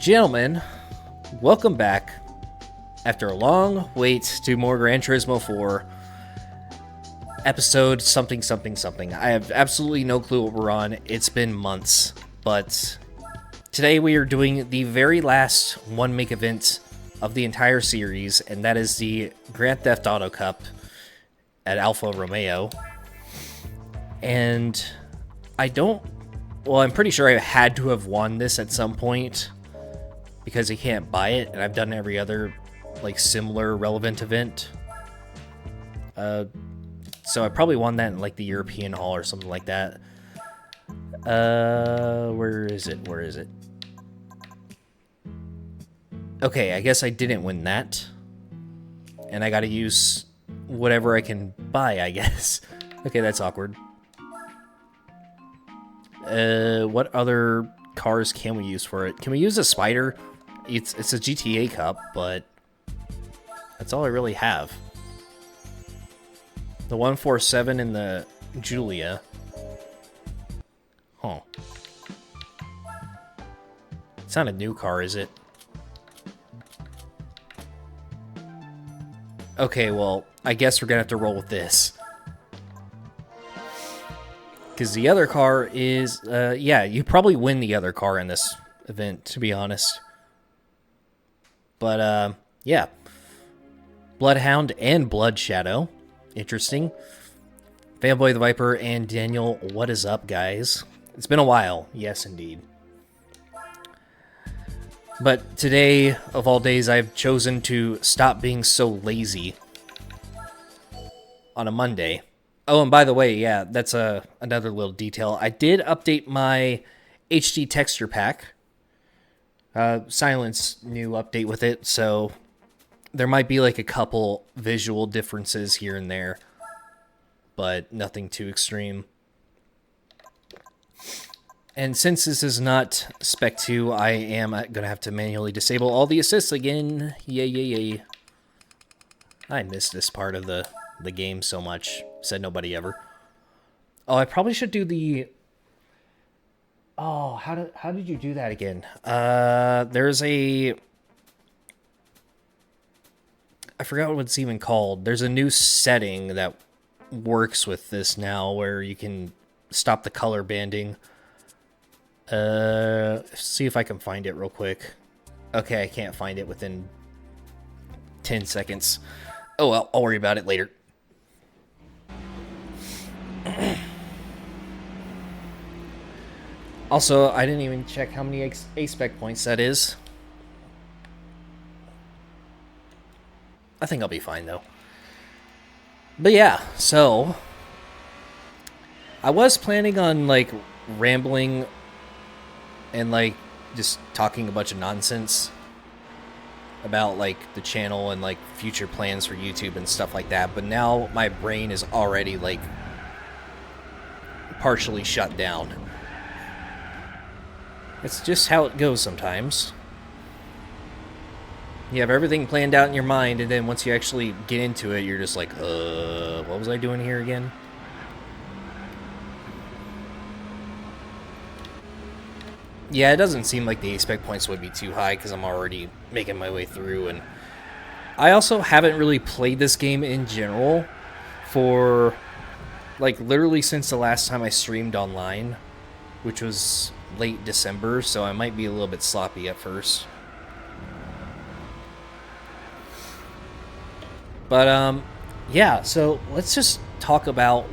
Gentlemen, welcome back after a long wait to more Gran Turismo 4 episode something. I have absolutely no clue what we're on. It's been months, but today we are doing the very last one-make event of the entire series, and that is the Grand Theft Auto Cup at Alfa Romeo. And I'm pretty sure I had to have won this at some point because you can't buy it, and I've done every other similar relevant event. So I probably won that in the European Hall or something like that. Where is it? Okay, I guess I didn't win that. And I gotta use whatever I can buy, I guess. Okay, that's awkward. What other cars can we use for it? Can we use a Spider? It's a GTA Cup, but that's all I really have. The 147 and the Julia. Huh. It's not a new car, is it? Okay, well, I guess we're gonna have to roll with this. Because the other car is, yeah, you probably win the other car in this event, to be honest. But, yeah. Bloodhound and Blood Shadow. Interesting. Fanboy the Viper and Daniel, what is up, guys? It's been a while. Yes, indeed. But today, of all days, I've chosen to stop being so lazy on a Monday. Oh, and by the way, yeah, that's another little detail. I did update my HD texture pack. Silence new update with it, so there might be a couple visual differences here and there, but nothing too extreme. And since this is not Spec 2, I am going to have to manually disable all the assists again. Yay. I missed this part of the game so much. Said nobody ever. Oh, I probably should do the... Oh, how did you do that again? There's a... I forgot what it's even called. There's a new setting that works with this now where you can stop the color banding. See if I can find it real quick. Okay, I can't find it within 10 seconds. Oh, well, I'll worry about it later. Also, I didn't even check how many A-Spec points that is. I think I'll be fine, though. But yeah, so... I was planning on, rambling and, just talking a bunch of nonsense about, the channel and, future plans for YouTube and stuff like that. But now my brain is already, partially shut down. It's just how it goes sometimes. You have everything planned out in your mind, and then once you actually get into it, you're just like, what was I doing here again? Yeah, it doesn't seem like the A-Spec points would be too high, because I'm already making my way through, and I also haven't really played this game in general for, literally since the last time I streamed online, which was late December, so I might be a little bit sloppy at first. But, yeah, so let's just talk about,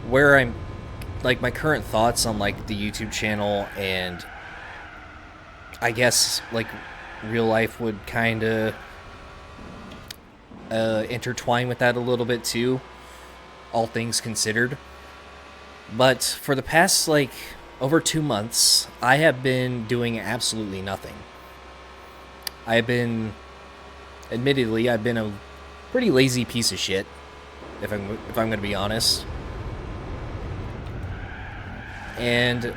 where I'm, my current thoughts on, the YouTube channel, and I guess, real life would kind of intertwine with that a little bit, too, all things considered. But for the past, over 2 months, I have been doing absolutely nothing. Admittedly, I've been a pretty lazy piece of shit, if I'm going to be honest. And,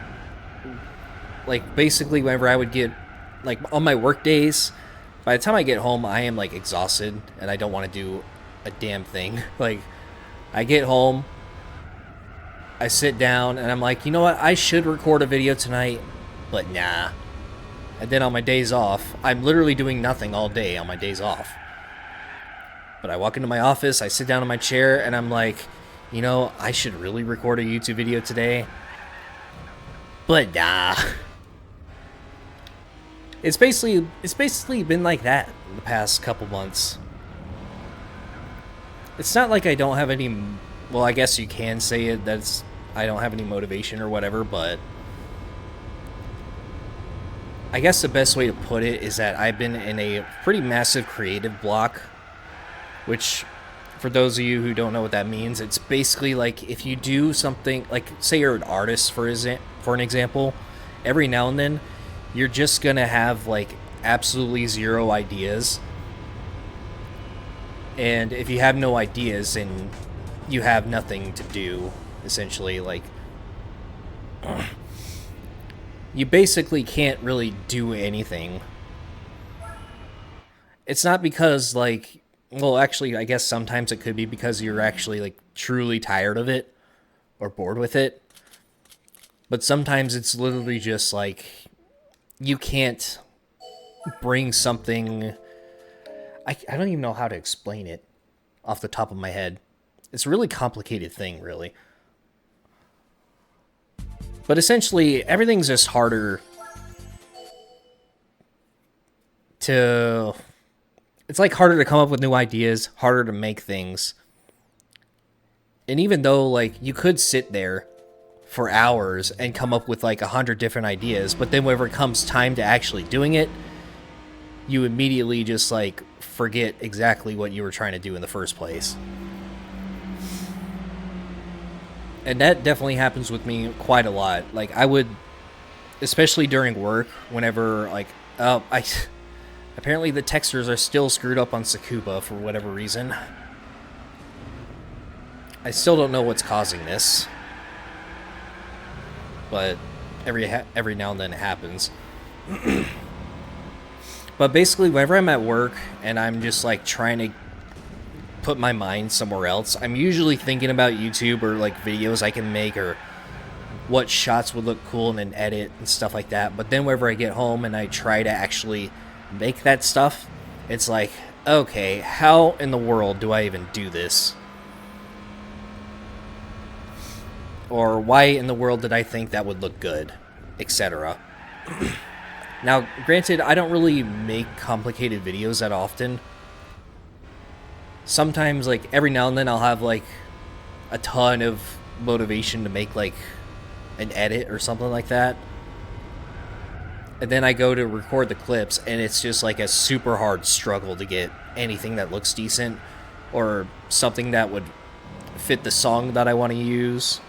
basically, whenever I would get, on my work days, by the time I get home, I am, exhausted, and I don't want to do a damn thing. I get home, I sit down, and I'm like, you know what, I should record a video tonight, but nah. And then on my days off, I'm literally doing nothing all day on my days off. But I walk into my office, I sit down in my chair, and I'm like, you know, I should really record a YouTube video today. But nah. It's basically been like that the past couple months. It's not like I don't have any, well, I guess you can say it, that's, I don't have any motivation or whatever, but I guess the best way to put it is that I've been in a pretty massive creative block, which, for those of you who don't know what that means, it's basically like if you do something, like say you're an artist for an example, every now and then you're just gonna have like absolutely zero ideas. And if you have no ideas, then you have nothing to do, essentially. Like, you basically can't really do anything. It's not because, like, well, actually, I guess sometimes it could be because you're actually, like, truly tired of it or bored with it. But sometimes it's literally just, like, you can't bring something... I don't even know how to explain it off the top of my head. It's a really complicated thing, really. But essentially, everything's just harder to... It's like harder to come up with new ideas, harder to make things. And even though, like, you could sit there for hours and come up with, like, 100 different ideas, but then whenever it comes time to actually doing it, you immediately just, like, forget exactly what you were trying to do in the first place. And that definitely happens with me quite a lot. Like, I would, especially during work, whenever, like, apparently the textures are still screwed up on Tsukuba for whatever reason. I still don't know what's causing this, but every now and then it happens. But basically, whenever I'm at work and I'm just like trying to put my mind somewhere else, I'm usually thinking about YouTube or like videos I can make or what shots would look cool in an edit and stuff like that. But then whenever I get home and I try to actually make that stuff, it's like, okay, how in the world do I even do this? Or why in the world did I think that would look good, etc. Now, granted, I don't really make complicated videos that often. Sometimes, like, every now and then I'll have, like, a ton of motivation to make, like, an edit or something like that. And then I go to record the clips, and it's just, like, a super hard struggle to get anything that looks decent or something that would fit the song that I want to use.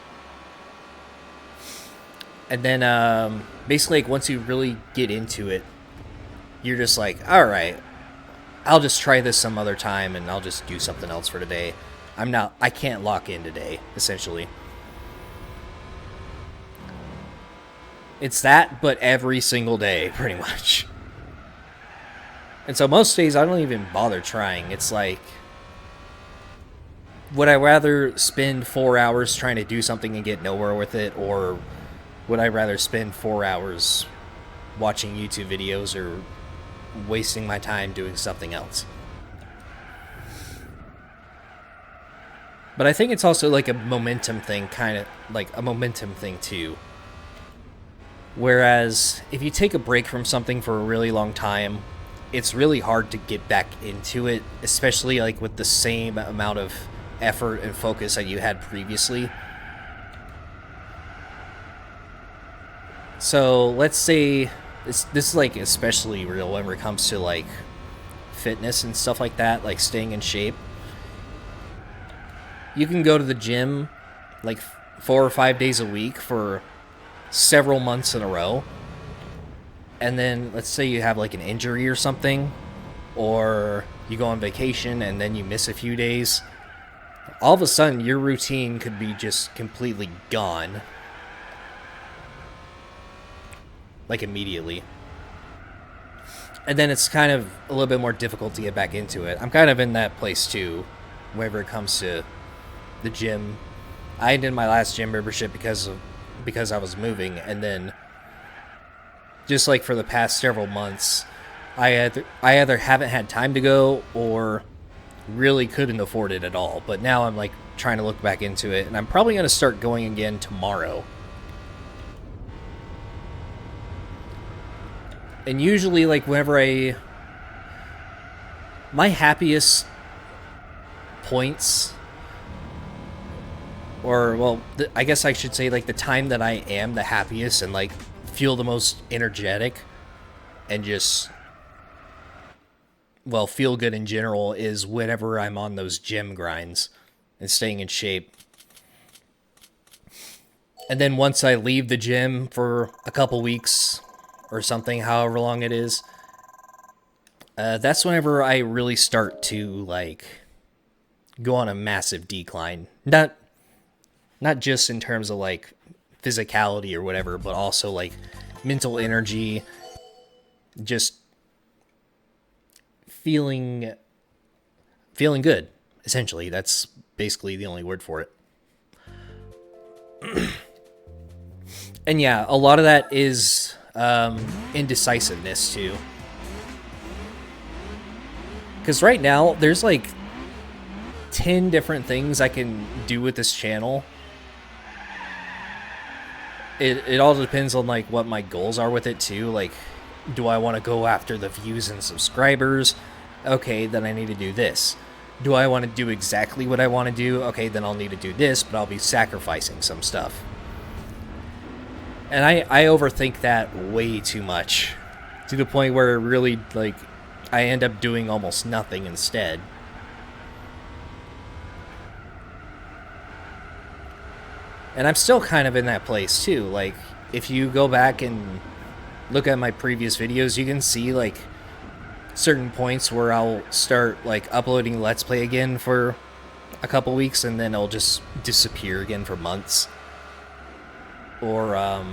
And then, basically, like, once you really get into it, you're just like, alright, I'll just try this some other time, and I'll just do something else for today. I can't lock in today, essentially. It's that, but every single day, pretty much. And so most days, I don't even bother trying. It's like, would I rather spend 4 hours trying to do something and get nowhere with it, or would I rather spend 4 hours watching YouTube videos or wasting my time doing something else? But I think it's also like a momentum thing, kind of like a momentum thing too. Whereas if you take a break from something for a really long time, it's really hard to get back into it, especially like with the same amount of effort and focus that you had previously. So let's say this is like especially real whenever it comes to like fitness and stuff like that, like staying in shape. You can go to the gym like 4 or 5 days a week for several months in a row, and then let's say you have like an injury or something, or you go on vacation and then you miss a few days. All of a sudden your routine could be just completely gone, like immediately. And then it's kind of a little bit more difficult to get back into it. I'm kind of in that place too, whenever it comes to the gym. I ended my last gym membership because I was moving, and then just like for the past several months, I either haven't had time to go or really couldn't afford it at all. But now I'm like trying to look back into it, and I'm probably going to start going again tomorrow. And usually, like, whenever my happiest points, or, well, I guess I should say, like, the time that I am the happiest and, like, feel the most energetic and just, well, feel good in general is whenever I'm on those gym grinds and staying in shape. And then once I leave the gym for a couple weeks or something, however long it is, that's whenever I really start to, like, go on a massive decline. Not just in terms of, like, physicality or whatever, but also, like, mental energy, just feeling good, essentially. That's basically the only word for it. And yeah, a lot of that is indecisiveness too. Because right now, there's like 10 different things I can do with this channel. It all depends on like what my goals are with it too. Like, do I want to go after the views and subscribers? Okay, then I need to do this. Do I want to do exactly what I want to do? Okay, then I'll need to do this, but I'll be sacrificing some stuff. And I overthink that way too much, to the point where really, like, I end up doing almost nothing instead. And I'm still kind of in that place too. Like, if you go back and look at my previous videos, you can see, like, certain points where I'll start, like, uploading Let's Play again for a couple weeks, and then it'll just disappear again for months. Or, I'll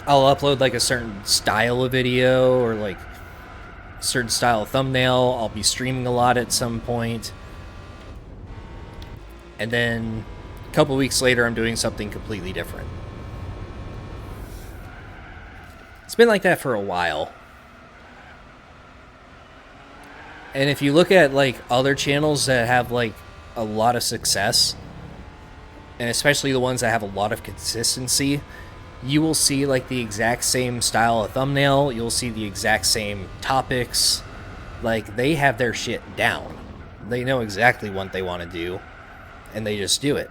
upload, like, a certain style of video, or, like, a certain style of thumbnail. I'll be streaming a lot at some point. And then a couple weeks later, I'm doing something completely different. It's been like that for a while. And if you look at, like, other channels that have, like, a lot of success, and especially the ones that have a lot of consistency, you will see, like, the exact same style of thumbnail. You'll see the exact same topics. Like, they have their shit down. They know exactly what they want to do, and they just do it.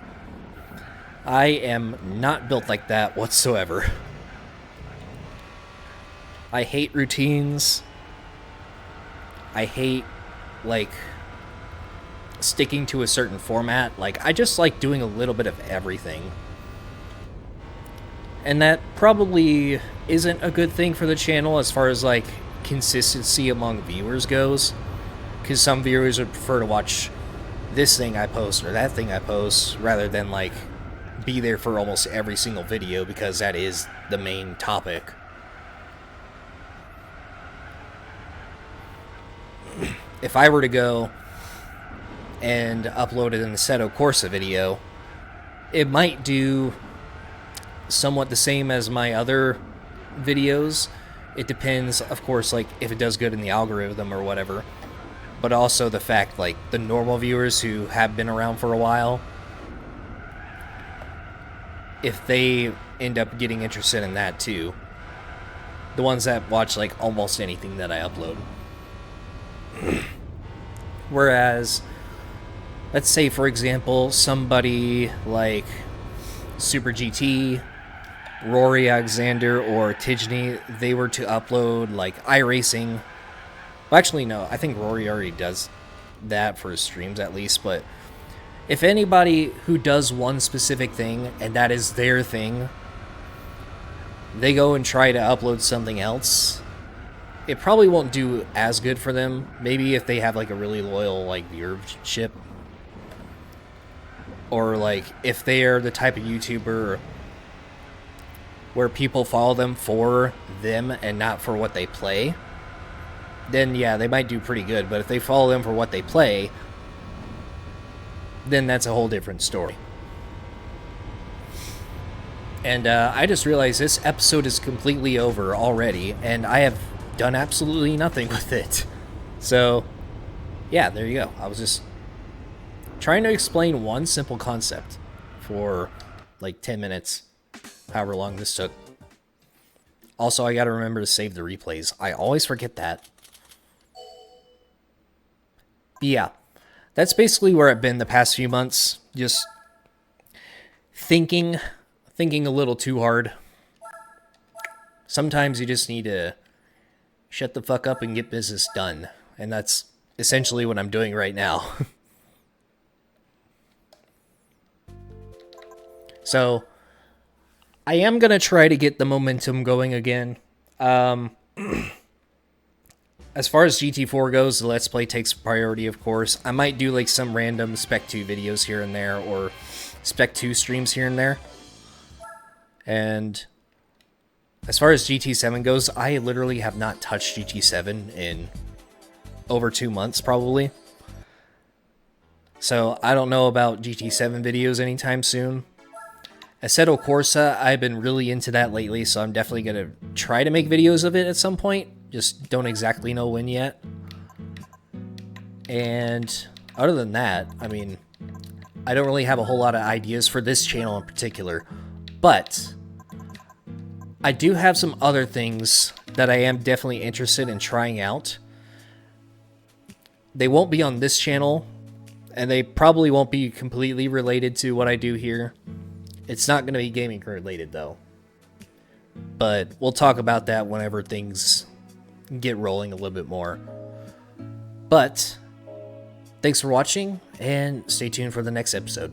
I am not built like that whatsoever. I hate routines. I hate, like, sticking to a certain format. Like, I just like doing a little bit of everything. And that probably isn't a good thing for the channel as far as, like, consistency among viewers goes. Because some viewers would prefer to watch this thing I post or that thing I post rather than, like, be there for almost every single video because that is the main topic. If I were to go and upload an Assetto Corsa video, it might do somewhat the same as my other videos. It depends, of course, like, if it does good in the algorithm or whatever, but also the fact, like, the normal viewers who have been around for a while, if they end up getting interested in that too. The ones that watch, like, almost anything that I upload. Whereas, let's say, for example, somebody like Super GT, Rory Alexander, or Tijni, they were to upload, like, iRacing. Well, actually, no, I think Rory already does that for his streams at least, but if anybody who does one specific thing, and that is their thing, they go and try to upload something else, it probably won't do as good for them. Maybe if they have, like, a really loyal, like, viewership. Or, like, if they are the type of YouTuber where people follow them for them and not for what they play, then yeah, they might do pretty good. But if they follow them for what they play, then that's a whole different story. And I just realized this episode is completely over already, and I have done absolutely nothing with it. So, yeah, there you go. I was just trying to explain one simple concept for like 10 minutes, however long this took. Also, I gotta remember to save the replays. I always forget that. Yeah, that's basically where I've been the past few months. Just thinking a little too hard. Sometimes you just need to shut the fuck up and get business done. And that's essentially what I'm doing right now. So, I am going to try to get the momentum going again. As far as GT4 goes, the Let's Play takes priority, of course. I might do like some random Spec 2 videos here and there, or Spec 2 streams here and there. And as far as GT7 goes, I literally have not touched GT7 in over 2 months, probably. So I don't know about GT7 videos anytime soon. Assetto Corsa, I've been really into that lately, so I'm definitely going to try to make videos of it at some point. Just don't exactly know when yet. And other than that, I mean, I don't really have a whole lot of ideas for this channel in particular. But I do have some other things that I am definitely interested in trying out. They won't be on this channel, and they probably won't be completely related to what I do here. It's not going to be gaming related, though. But we'll talk about that whenever things get rolling a little bit more. But thanks for watching, and stay tuned for the next episode.